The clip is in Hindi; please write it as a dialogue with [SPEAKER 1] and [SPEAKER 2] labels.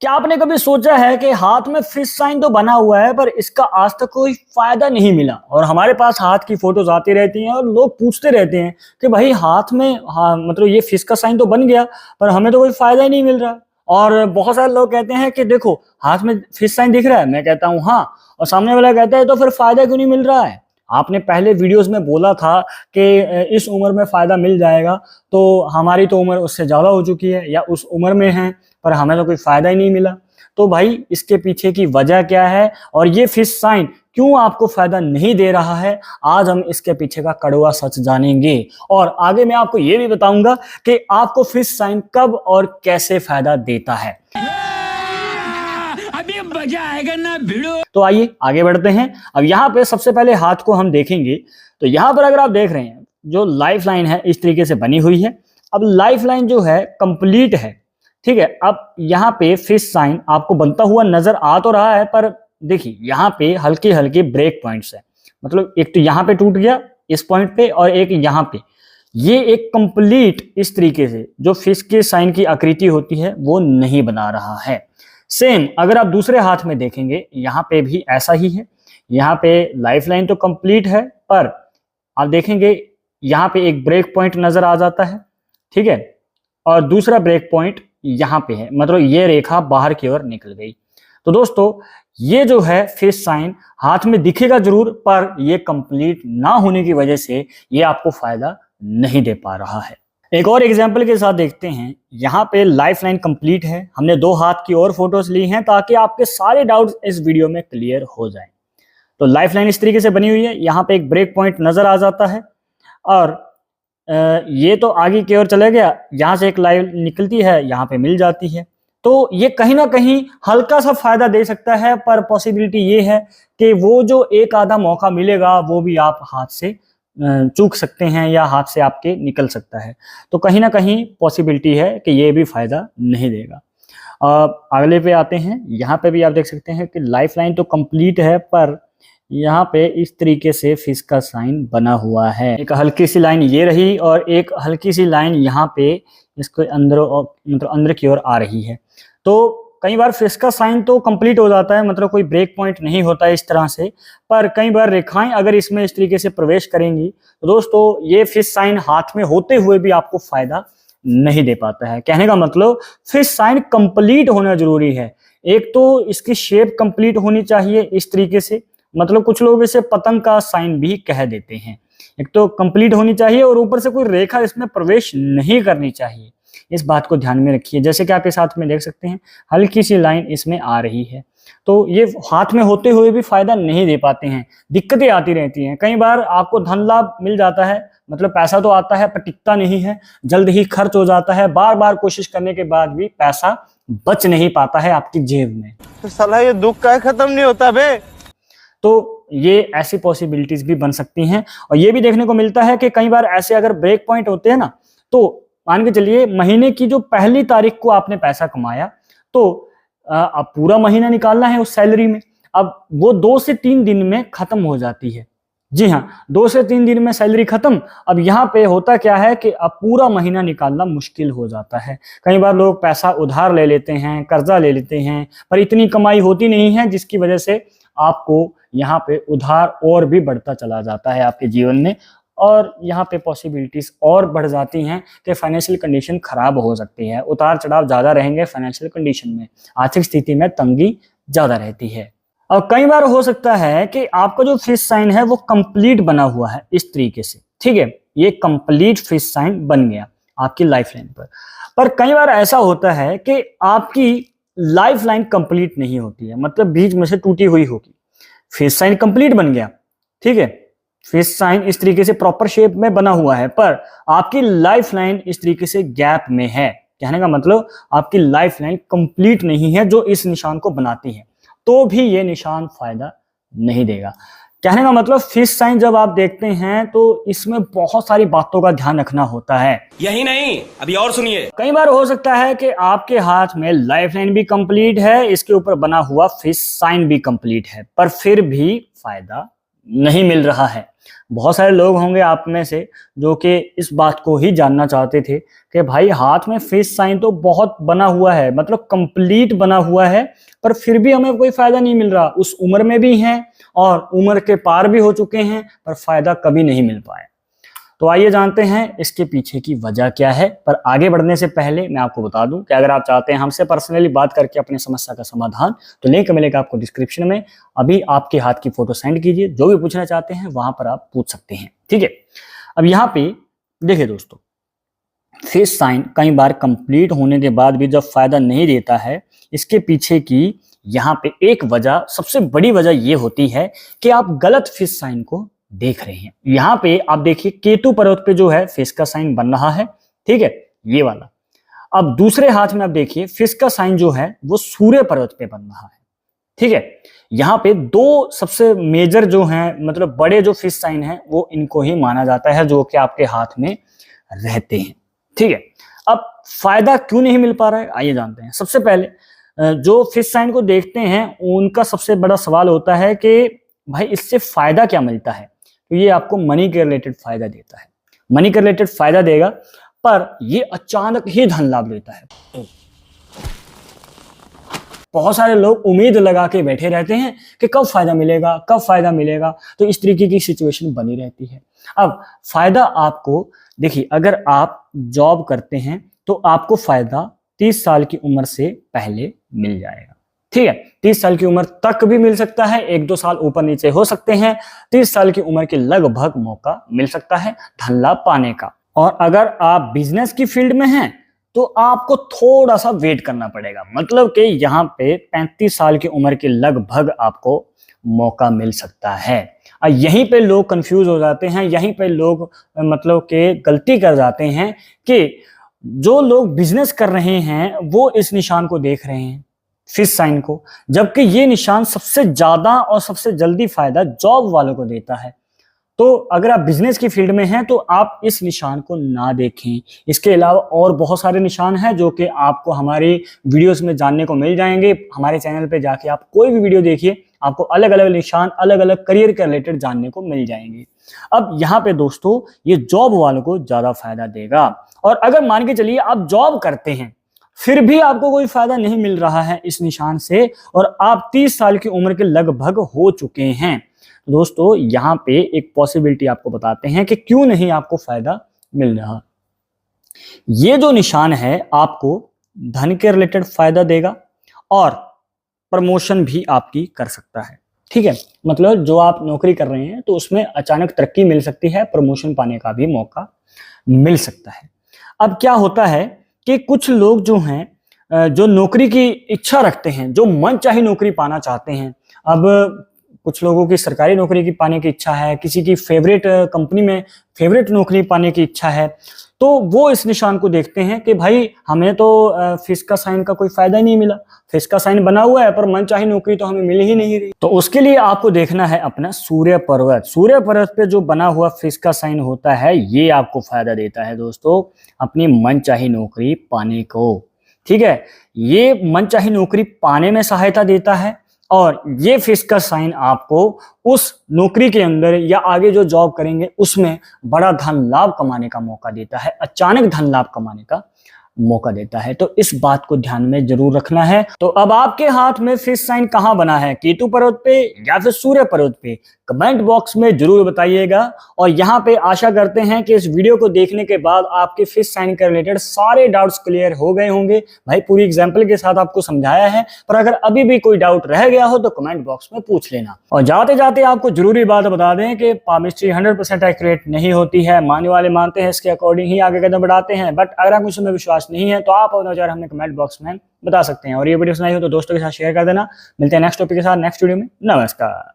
[SPEAKER 1] क्या आपने कभी सोचा है कि हाथ में फिश साइन तो बना हुआ है पर इसका आज तक कोई फायदा नहीं मिला और हमारे पास हाथ की फोटोज आती रहती हैं और लोग पूछते रहते हैं कि भाई हाथ में मतलब ये फिश का साइन तो बन गया पर हमें तो कोई फायदा ही नहीं मिल रहा। और बहुत सारे लोग कहते हैं कि देखो हाथ में फिश साइन दिख रहा है, मैं कहता हूँ हाँ, और सामने वाला कहता है तो फिर फायदा क्यों नहीं मिल रहा है। आपने पहले वीडियोस में बोला था कि इस उम्र में फायदा मिल जाएगा, तो हमारी तो उम्र उससे ज्यादा हो चुकी है या उस उम्र में है पर हमें तो कोई फायदा ही नहीं मिला। तो भाई इसके पीछे की वजह क्या है और ये फिश साइन क्यों आपको फायदा नहीं दे रहा है, आज हम इसके पीछे का कड़वा सच जानेंगे और आगे मैं आपको ये भी बताऊंगा कि आपको फिश साइन कब और कैसे फायदा देता है। अभी मजा आएगा ना भिड़ो। तो आइए आगे बढ़ते हैं। अब यहाँ पे सबसे पहले हाथ को हम देखेंगे तो यहाँ पर अगर आप देख रहे हैं जो लाइफ लाइन है इस तरीके से बनी हुई है। अब लाइफ लाइन जो है कंप्लीट है, ठीक है। अब यहाँ पे फिश साइन आपको बनता हुआ नजर आ तो रहा है पर देखिए यहाँ पे हल्के हल्के ब्रेक पॉइंट्स है, मतलब एक तो यहाँ पे टूट गया इस पॉइंट पे और एक यहाँ पे, ये एक कंप्लीट इस तरीके से जो फिश के साइन की आकृति होती है वो नहीं बना रहा है। सेम अगर आप दूसरे हाथ में देखेंगे यहाँ पे भी ऐसा ही है। यहाँ पे लाइफ लाइन तो कंप्लीट है पर आप देखेंगे यहाँ पे एक ब्रेक पॉइंट नजर आ जाता है, ठीक है, और दूसरा ब्रेक पॉइंट यहाँ पे है, मतलब ये रेखा बाहर की ओर निकल गई। तो दोस्तों ये जो है फिश साइन हाथ में दिखेगा जरूर पर ये कंप्लीट ना होने की वजह से ये आपको फायदा नहीं दे पा रहा है। एक और एग्जांपल के साथ देखते हैं। यहाँ पे लाइफ लाइन कंप्लीट है, हमने दो हाथ की और फोटोज ली हैं ताकि आपके सारे डाउट्स इस वीडियो में क्लियर हो जाएं। तो लाइफ लाइन इस तरीके से बनी हुई है, यहाँ पे एक ब्रेक पॉइंट नजर आ जाता है और ये तो आगे की ओर चला गया, यहाँ से एक लाइन निकलती है यहाँ पे मिल जाती है। तो ये कहीं ना कहीं हल्का सा फायदा दे सकता है पर पॉसिबिलिटी ये है कि वो जो एक आधा मौका मिलेगा वो भी आप हाथ से चूक सकते हैं या हाथ से आपके निकल सकता है। तो कहीं ना कहीं पॉसिबिलिटी है कि ये भी फायदा नहीं देगा। अगले पे आते हैं। यहाँ पे भी आप देख सकते हैं कि लाइफ लाइन तो कंप्लीट है पर यहाँ पे इस तरीके से फिश का साइन बना हुआ है। एक हल्की सी लाइन ये रही और एक हल्की सी लाइन यहाँ पे इसको अंदर मतलब अंदर की ओर आ रही है। तो कई बार फिश का साइन तो कंप्लीट हो जाता है, मतलब कोई ब्रेक पॉइंट नहीं होता है इस तरह से, पर कई बार रेखाएं अगर इसमें इस तरीके से प्रवेश करेंगी तो दोस्तों ये फिश साइन हाथ में होते हुए भी आपको फायदा नहीं दे पाता है। कहने का मतलब फिश साइन कंप्लीट होना जरूरी है। एक तो इसकी शेप कंप्लीट होनी चाहिए इस तरीके से, मतलब कुछ लोग इसे पतंग का साइन भी कह देते हैं। एक तो कंप्लीट होनी चाहिए और ऊपर से कोई रेखा इसमें प्रवेश नहीं करनी चाहिए। इस बात को ध्यान में रखिए। जैसे कि आप इस हाथ में देख सकते हैं हल्की सी लाइन इसमें आ रही है, तो ये हाथ में होते हुए भी फायदा नहीं दे पाते हैं, दिक्कतें आती रहती हैं। कई बार आपको धन लाभ मिल जाता है, मतलब पैसा तो आता है पर टिकता नहीं है, जल्द ही खर्च हो जाता है, बार बार कोशिश करने के बाद भी पैसा बच नहीं पाता है आपकी जेब में।
[SPEAKER 2] तो साला ये दुख का खत्म नहीं होता बे।
[SPEAKER 1] तो ये ऐसी पॉसिबिलिटीज भी बन सकती हैं। और ये भी देखने को मिलता है कि कई बार ऐसे अगर ब्रेक पॉइंट होते हैं ना, तो मान के चलिए महीने की जो पहली तारीख को आपने पैसा कमाया तो अब पूरा महीना निकालना है उस सैलरी में, अब वो 2 से 3 दिन में खत्म हो जाती है। जी हाँ, 2 से 3 दिन में सैलरी खत्म। अब यहाँ पे होता क्या है कि अब पूरा महीना निकालना मुश्किल हो जाता है। कई बार लोग पैसा उधार ले लेते हैं, कर्जा ले लेते हैं, पर इतनी कमाई होती नहीं है जिसकी वजह से आपको यहाँ पे उधार और भी बढ़ता चला जाता है आपके जीवन में, और यहाँ पे पॉसिबिलिटीज और बढ़ जाती हैं कि फाइनेंशियल कंडीशन खराब हो सकती है। उतार चढ़ाव ज्यादा रहेंगे फाइनेंशियल कंडीशन में, आर्थिक स्थिति में तंगी ज्यादा रहती है। और कई बार हो सकता है कि आपका जो फिश साइन है वो कंप्लीट बना हुआ है इस तरीके से, ठीक है, ये कंप्लीट फिश साइन बन गया आपकी लाइफ लाइन पर कई बार ऐसा होता है कि आपकी लाइफ लाइन कंप्लीट नहीं होती है, मतलब बीच में से टूटी हुई होगी। फिश साइन कंप्लीट बन गया, ठीक है, फिश साइन इस तरीके से प्रॉपर शेप में बना हुआ है पर आपकी लाइफ लाइन इस तरीके से गैप में है। कहने का मतलब आपकी लाइफ लाइन कंप्लीट नहीं है जो इस निशान को बनाती है, तो भी ये निशान फायदा नहीं देगा। कहने का मतलब फिश साइन जब आप देखते हैं तो इसमें बहुत सारी बातों का ध्यान रखना होता है।
[SPEAKER 3] यही नहीं, अभी और सुनिए।
[SPEAKER 1] कई बार हो सकता है कि आपके हाथ में लाइफ लाइन भी कंप्लीट है, इसके ऊपर बना हुआ फिश साइन भी कंप्लीट है, पर फिर भी फायदा नहीं मिल रहा है। बहुत सारे लोग होंगे आप में से जो कि इस बात को ही जानना चाहते थे कि भाई हाथ में फिश साइन तो बहुत बना हुआ है, मतलब कंप्लीट बना हुआ है, पर फिर भी हमें कोई फायदा नहीं मिल रहा। उस उम्र में भी हैं और उम्र के पार भी हो चुके हैं, पर फायदा कभी नहीं मिल पाया। तो आइए जानते हैं इसके पीछे की वजह क्या है। पर आगे बढ़ने से पहले मैं आपको बता दूं कि अगर आप चाहते हैं हमसे पर्सनली बात करके अपनी समस्या का समाधान, तो लिंक मिलेगा आपको डिस्क्रिप्शन में। अभी आपके हाथ की फोटो सेंड कीजिए, जो भी पूछना चाहते हैं वहां पर आप पूछ सकते हैं, ठीक है। अब यहाँ पे देखिए दोस्तों, फिश साइन कई बार कंप्लीट होने के बाद भी जब फायदा नहीं देता है, इसके पीछे की यहाँ पे एक वजह, सबसे बड़ी वजह ये होती है कि आप गलत फिश साइन को देख रहे हैं। यहाँ पे आप देखिए केतु पर्वत पे जो है फिश का साइन बन रहा है, ठीक है, ये वाला। अब दूसरे हाथ में आप देखिए फिश का साइन जो है वो सूर्य पर्वत पे बन रहा है, ठीक है। यहाँ पे दो सबसे मेजर जो हैं, मतलब बड़े जो फिश साइन हैं, वो इनको ही माना जाता है जो कि आपके हाथ में रहते हैं, ठीक है। अब फायदा क्यों नहीं मिल पा रहा है, आइए जानते हैं। सबसे पहले जो फिश साइन को देखते हैं उनका सबसे बड़ा सवाल होता है कि भाई इससे फायदा क्या मिलता है। तो ये आपको मनी के रिलेटेड फायदा देता है, मनी के रिलेटेड फायदा देगा, पर ये अचानक ही धन लाभ देता है। बहुत सारे लोग उम्मीद लगा के बैठे रहते हैं कि कब फायदा मिलेगा, कब फायदा मिलेगा, तो इस तरीके की सिचुएशन बनी रहती है। अब फायदा आपको देखिए, अगर आप जॉब करते हैं तो आपको फायदा 30 साल की उम्र से पहले मिल जाएगा, ठीक है। 30 साल की उम्र तक भी मिल सकता है, 1-2 साल ऊपर नीचे हो सकते हैं। 30 साल की उम्र के लगभग मौका मिल सकता है धन लाभ पाने का। और अगर आप बिजनेस की फील्ड में हैं तो आपको थोड़ा सा वेट करना पड़ेगा, मतलब कि यहाँ पे 35 साल की उम्र के लगभग आपको मौका मिल सकता है। यहीं पे लोग कंफ्यूज हो जाते हैं, यहीं पे लोग मतलब कि गलती कर जाते हैं कि जो लोग बिजनेस कर रहे हैं वो इस निशान को देख रहे हैं, फिश साइन को, जबकि ये निशान सबसे ज्यादा और सबसे जल्दी फायदा जॉब वालों को देता है। तो अगर आप बिजनेस की फील्ड में हैं तो आप इस निशान को ना देखें। इसके अलावा और बहुत सारे निशान हैं जो कि आपको हमारी वीडियोस में जानने को मिल जाएंगे। हमारे चैनल पे जाके आप कोई भी वीडियो देखिए, आपको अलग अलग निशान, अलग अलग करियर के रिलेटेड जानने को मिल जाएंगे। अब यहाँ पे दोस्तों ये जॉब वालों को ज्यादा फायदा देगा। और अगर मान के चलिए आप जॉब करते हैं फिर भी आपको कोई फायदा नहीं मिल रहा है इस निशान से, और आप 30 साल की उम्र के लगभग हो चुके हैं, तो दोस्तों यहाँ पे एक पॉसिबिलिटी आपको बताते हैं कि क्यों नहीं आपको फायदा मिल रहा। ये जो निशान है आपको धन के रिलेटेड फायदा देगा और प्रमोशन भी आपकी कर सकता है, ठीक है। मतलब जो आप नौकरी कर रहे हैं तो उसमें अचानक तरक्की मिल सकती है, प्रमोशन पाने का भी मौका मिल सकता है। अब क्या होता है कि कुछ लोग जो हैं, जो नौकरी की इच्छा रखते हैं, जो मनचाही नौकरी पाना चाहते हैं, अब कुछ लोगों की सरकारी नौकरी की पाने की इच्छा है, किसी की फेवरेट कंपनी में फेवरेट नौकरी पाने की इच्छा है, तो वो इस निशान को देखते हैं कि भाई हमें तो फिश का साइन का कोई फायदा ही नहीं मिला, फिश का साइन बना हुआ है पर मनचाही नौकरी तो हमें मिल ही नहीं रही। तो उसके लिए आपको देखना है अपना सूर्य पर्वत। सूर्य पर्वत पे जो बना हुआ फिश का साइन होता है ये आपको फायदा देता है दोस्तों अपनी मनचाही नौकरी पाने को, ठीक है। ये मनचाही नौकरी पाने में सहायता देता है और ये फिश का साइन आपको उस नौकरी के अंदर या आगे जो जॉब करेंगे उसमें बड़ा धन लाभ कमाने का मौका देता है, अचानक धन लाभ कमाने का मौका देता है। तो इस बात को ध्यान में जरूर रखना है। तो अब आपके हाथ में फिश साइन कहां बना है, केतु पर्वत पे या फिर सूर्य पर्वत पे, कमेंट बॉक्स में जरूर बताइएगा। और यहाँ पे आशा करते हैं कि इस वीडियो को देखने के बाद आपके फिश साइन के रिलेटेड सारे डाउट्स क्लियर हो गए होंगे। भाई पूरी एग्जाम्पल के साथ आपको समझाया है, पर अगर अभी भी कोई डाउट रह गया हो तो कमेंट बॉक्स में पूछ लेना। और जाते जाते आपको जरूरी बात बता दें कि पामिस्ट्री 100% एक्यूरेट नहीं होती है, मानने वाले मानते हैं, इसके अकॉर्डिंग ही आगे कदम बढ़ाते हैं। बट अगर आपको इसमें विश्वास नहीं है तो आप अपना विचार हमें कमेंट बॉक्स में बता सकते हैं। और ये वीडियो सुनाई हो तो दोस्तों के साथ शेयर कर देना। मिलते हैं नेक्स्ट टॉपिक के साथ नेक्स्ट वीडियो में। नमस्कार।